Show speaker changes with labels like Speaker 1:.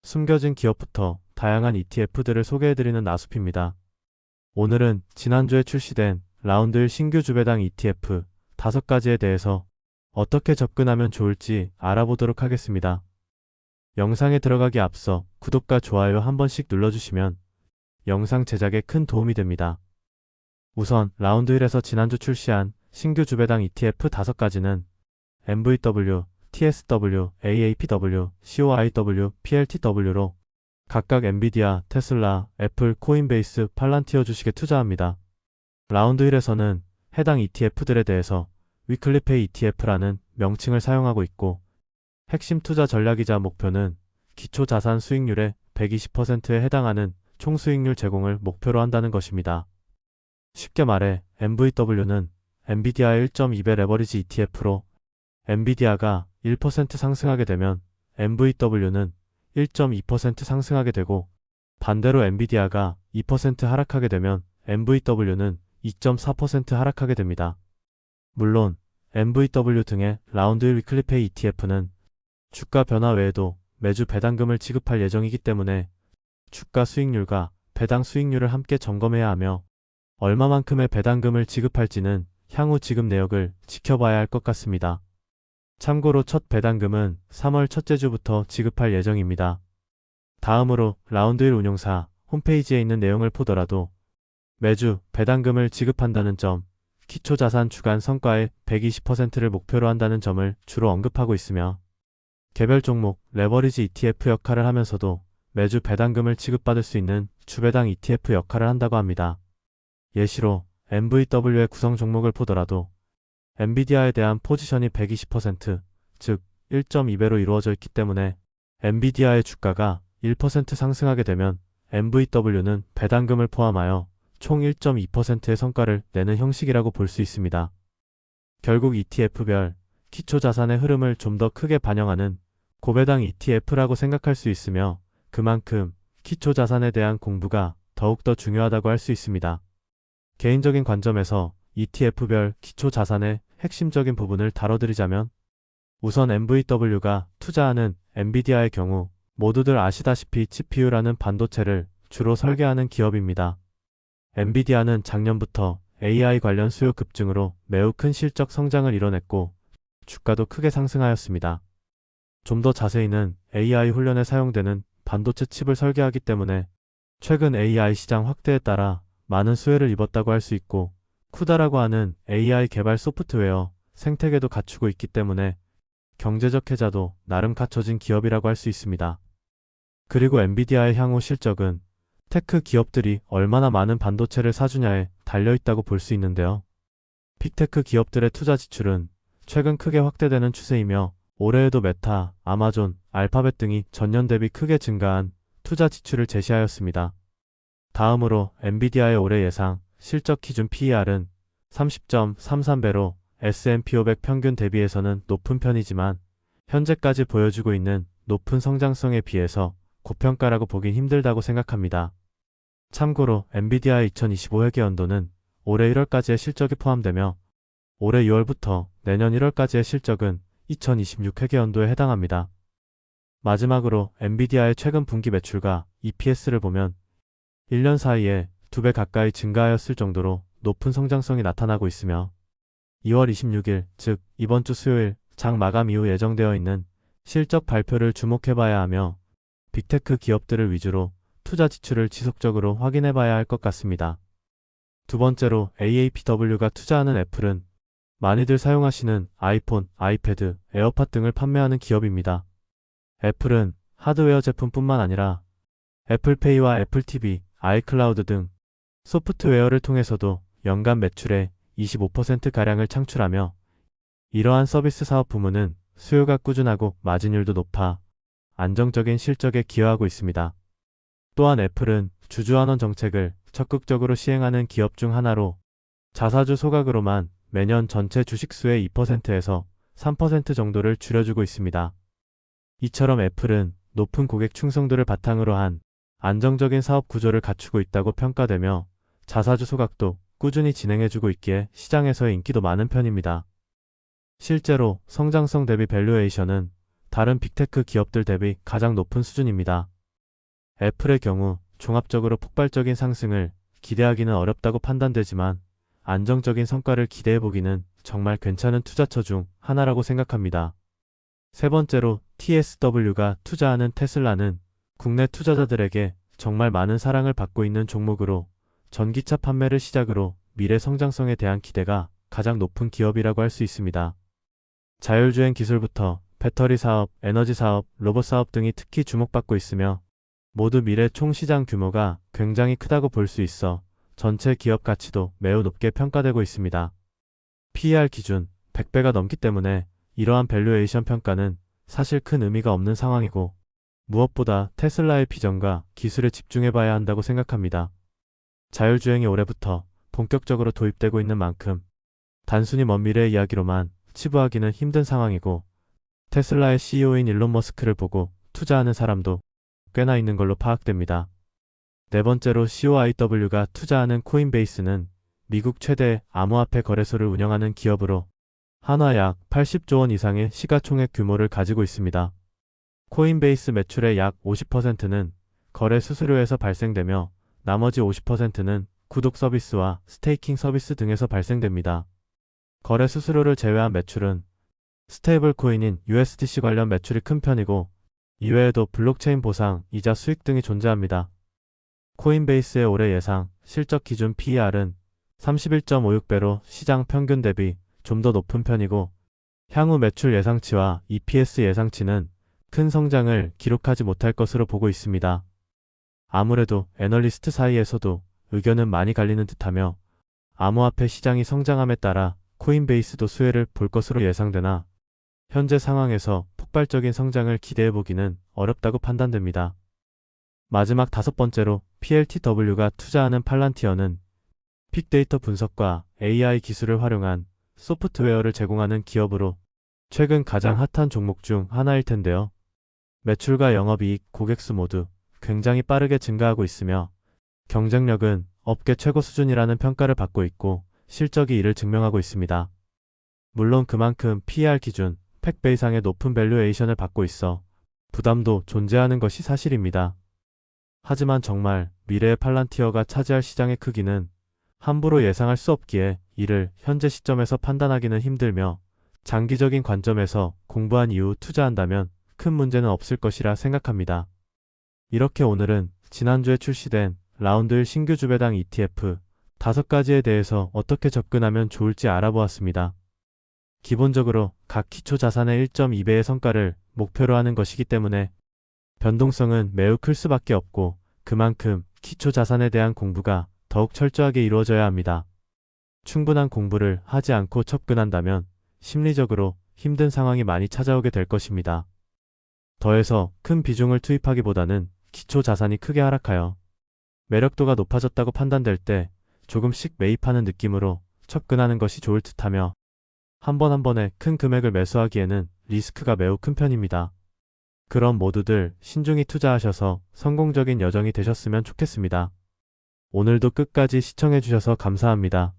Speaker 1: 숨겨진 기업부터 다양한 ETF들을 소개해드리는 나숲입니다. 오늘은 지난주에 출시된 라운드 1 신규 주배당 ETF 5가지에 대해서 어떻게 접근하면 좋을지 알아보도록 하겠습니다. 영상에 들어가기 앞서 구독과 좋아요 한 번씩 눌러주시면 영상 제작에 큰 도움이 됩니다. 우선 라운드 1에서 지난주 출시한 신규 주배당 ETF 5가지는 MVW, TSW, AAPW, COIW, PLTW로 각각 엔비디아, 테슬라, 애플, 코인베이스, 팔란티어 주식에 투자합니다. 라운드 1에서는 해당 ETF들에 대해서 위클리페이 ETF라는 명칭을 사용하고 있고, 핵심 투자 전략이자 목표는 기초자산 수익률의 120%에 해당하는 총수익률 제공을 목표로 한다는 것입니다. 쉽게 말해 MVW는 엔비디아의 1.2배 레버리지 ETF로 엔비디아가 1% 상승하게 되면 MVW는 1.2% 상승하게 되고, 반대로 엔비디아가 2% 하락하게 되면 MVW는 2.4% 하락하게 됩니다. 물론 MVW 등의 라운드 1 위클리페이 ETF는 주가 변화 외에도 매주 배당금을 지급할 예정이기 때문에 주가 수익률과 배당 수익률을 함께 점검해야 하며, 얼마만큼의 배당금을 지급할지는 향후 지급 내역을 지켜봐야 할 것 같습니다. 참고로 첫 배당금은 3월 첫째 주부터 지급할 예정입니다. 다음으로 라운드 1 운용사 홈페이지에 있는 내용을 보더라도 매주 배당금을 지급한다는 점, 기초자산 주간 성과의 120%를 목표로 한다는 점을 주로 언급하고 있으며, 개별 종목 레버리지 ETF 역할을 하면서도 매주 배당금을 지급받을 수 있는 주배당 ETF 역할을 한다고 합니다. 예시로 MVW의 구성 종목을 보더라도 엔비디아에 대한 포지션이 120%, 즉 1.2배로 이루어져 있기 때문에 엔비디아의 주가가 1% 상승하게 되면 MVW는 배당금을 포함하여 총 1.2%의 성과를 내는 형식이라고 볼 수 있습니다. 결국 ETF별 기초자산의 흐름을 좀 더 크게 반영하는 고배당 ETF라고 생각할 수 있으며, 그만큼 기초자산에 대한 공부가 더욱더 중요하다고 할 수 있습니다. 개인적인 관점에서 ETF별 기초자산의 핵심적인 부분을 다뤄드리자면, 우선 MVW가 투자하는 엔비디아의 경우 모두들 아시다시피 GPU라는 반도체를 주로 설계하는 기업입니다. 엔비디아는 작년부터 AI 관련 수요 급증으로 매우 큰 실적 성장을 이뤄냈고 주가도 크게 상승하였습니다. 좀 더 자세히는 AI 훈련에 사용되는 반도체 칩을 설계하기 때문에 최근 AI 시장 확대에 따라 많은 수혜를 입었다고 할 수 있고, 쿠다라고 하는 AI 개발 소프트웨어 생태계도 갖추고 있기 때문에 경제적 해자도 나름 갖춰진 기업이라고 할 수 있습니다. 그리고 엔비디아의 향후 실적은 테크 기업들이 얼마나 많은 반도체를 사주냐에 달려있다고 볼 수 있는데요. 빅테크 기업들의 투자 지출은 최근 크게 확대되는 추세이며, 올해에도 메타, 아마존, 알파벳 등이 전년 대비 크게 증가한 투자 지출을 제시하였습니다. 다음으로 엔비디아의 올해 예상 실적 기준 PER은 30.33배로 S&P 500 평균 대비해서는 높은 편이지만, 현재까지 보여주고 있는 높은 성장성에 비해서 고평가라고 보긴 힘들다고 생각합니다. 참고로 엔비디아의 2025 회계연도는 올해 1월까지의 실적이 포함되며, 올해 6월부터 내년 1월까지의 실적은 2026 회계연도에 해당합니다. 마지막으로 엔비디아의 최근 분기 매출과 EPS를 보면 1년 사이에 2배 가까이 증가하였을 정도로 높은 성장성이 나타나고 있으며, 2월 26일, 즉 이번 주 수요일 장 마감 이후 예정되어 있는 실적 발표를 주목해봐야 하며, 빅테크 기업들을 위주로 투자 지출을 지속적으로 확인해봐야 할 것 같습니다. 두 번째로 AAPW가 투자하는 애플은 많이들 사용하시는 아이폰, 아이패드, 에어팟 등을 판매하는 기업입니다. 애플은 하드웨어 제품뿐만 아니라 애플페이와 애플TV, 아이클라우드 등 소프트웨어를 통해서도 연간 매출의 25%가량을 창출하며, 이러한 서비스 사업 부문은 수요가 꾸준하고 마진율도 높아 안정적인 실적에 기여하고 있습니다. 또한 애플은 주주환원 정책을 적극적으로 시행하는 기업 중 하나로 자사주 소각으로만 매년 전체 주식수의 2%에서 3% 정도를 줄여주고 있습니다. 이처럼 애플은 높은 고객 충성도를 바탕으로 한 안정적인 사업 구조를 갖추고 있다고 평가되며, 자사주 소각도 꾸준히 진행해주고 있기에 시장에서의 인기도 많은 편입니다. 실제로 성장성 대비 밸류에이션은 다른 빅테크 기업들 대비 가장 높은 수준입니다. 애플의 경우 종합적으로 폭발적인 상승을 기대하기는 어렵다고 판단되지만 안정적인 성과를 기대해보기는 정말 괜찮은 투자처 중 하나라고 생각합니다. 세 번째로 TSW가 투자하는 테슬라는 국내 투자자들에게 정말 많은 사랑을 받고 있는 종목으로 전기차 판매를 시작으로 미래 성장성에 대한 기대가 가장 높은 기업이라고 할 수 있습니다. 자율주행 기술부터 배터리 사업, 에너지 사업, 로봇 사업 등이 특히 주목받고 있으며 모두 미래 총 시장 규모가 굉장히 크다고 볼 수 있어 전체 기업 가치도 매우 높게 평가되고 있습니다. PER 기준 100배가 넘기 때문에 이러한 밸류에이션 평가는 사실 큰 의미가 없는 상황이고 무엇보다 테슬라의 비전과 기술에 집중해봐야 한다고 생각합니다. 자율주행이 올해부터 본격적으로 도입되고 있는 만큼 단순히 먼 미래의 이야기로만 치부하기는 힘든 상황이고 테슬라의 CEO인 일론 머스크를 보고 투자하는 사람도 꽤나 있는 걸로 파악됩니다. 네 번째로 COIW가 투자하는 코인베이스는 미국 최대 암호화폐 거래소를 운영하는 기업으로 한화 약 80조 원 이상의 시가총액 규모를 가지고 있습니다. 코인베이스 매출의 약 50%는 거래 수수료에서 발생되며 나머지 50%는 구독 서비스와 스테이킹 서비스 등에서 발생됩니다. 거래 수수료를 제외한 매출은 스테이블 코인인 USDC 관련 매출이 큰 편이고 이외에도 블록체인 보상, 이자 수익 등이 존재합니다. 코인베이스의 올해 예상 실적 기준 PER은 31.56배로 시장 평균 대비 좀 더 높은 편이고 향후 매출 예상치와 EPS 예상치는 큰 성장을 기록하지 못할 것으로 보고 있습니다. 아무래도 애널리스트 사이에서도 의견은 많이 갈리는 듯하며 암호화폐 시장이 성장함에 따라 코인베이스도 수혜를 볼 것으로 예상되나 현재 상황에서 폭발적인 성장을 기대해보기는 어렵다고 판단됩니다. 마지막 다섯 번째로 PLTW가 투자하는 팔란티어는 빅데이터 분석과 AI 기술을 활용한 소프트웨어를 제공하는 기업으로 최근 가장 핫한 종목 중 하나일 텐데요. 매출과 영업이익, 고객수 모두 굉장히 빠르게 증가하고 있으며 경쟁력은 업계 최고 수준이라는 평가를 받고 있고 실적이 이를 증명하고 있습니다. 물론 그만큼 PER 기준 100배 이상의 높은 밸류에이션을 받고 있어 부담도 존재하는 것이 사실입니다. 하지만 정말 미래의 팔란티어가 차지할 시장의 크기는 함부로 예상할 수 없기에 이를 현재 시점에서 판단하기는 힘들며 장기적인 관점에서 공부한 이후 투자한다면 큰 문제는 없을 것이라 생각합니다. 이렇게 오늘은 지난주에 출시된 라운드 1 신규 주배당 ETF 5가지에 대해서 어떻게 접근하면 좋을지 알아보았습니다. 기본적으로 각 기초 자산의 1.2배의 성과를 목표로 하는 것이기 때문에 변동성은 매우 클 수밖에 없고 그만큼 기초 자산에 대한 공부가 더욱 철저하게 이루어져야 합니다. 충분한 공부를 하지 않고 접근한다면 심리적으로 힘든 상황이 많이 찾아오게 될 것입니다. 더해서 큰 비중을 투입하기보다는 기초 자산이 크게 하락하여 매력도가 높아졌다고 판단될 때 조금씩 매입하는 느낌으로 접근하는 것이 좋을 듯하며 한 번 한 번에 큰 금액을 매수하기에는 리스크가 매우 큰 편입니다. 그럼 모두들 신중히 투자하셔서 성공적인 여정이 되셨으면 좋겠습니다. 오늘도 끝까지 시청해주셔서 감사합니다.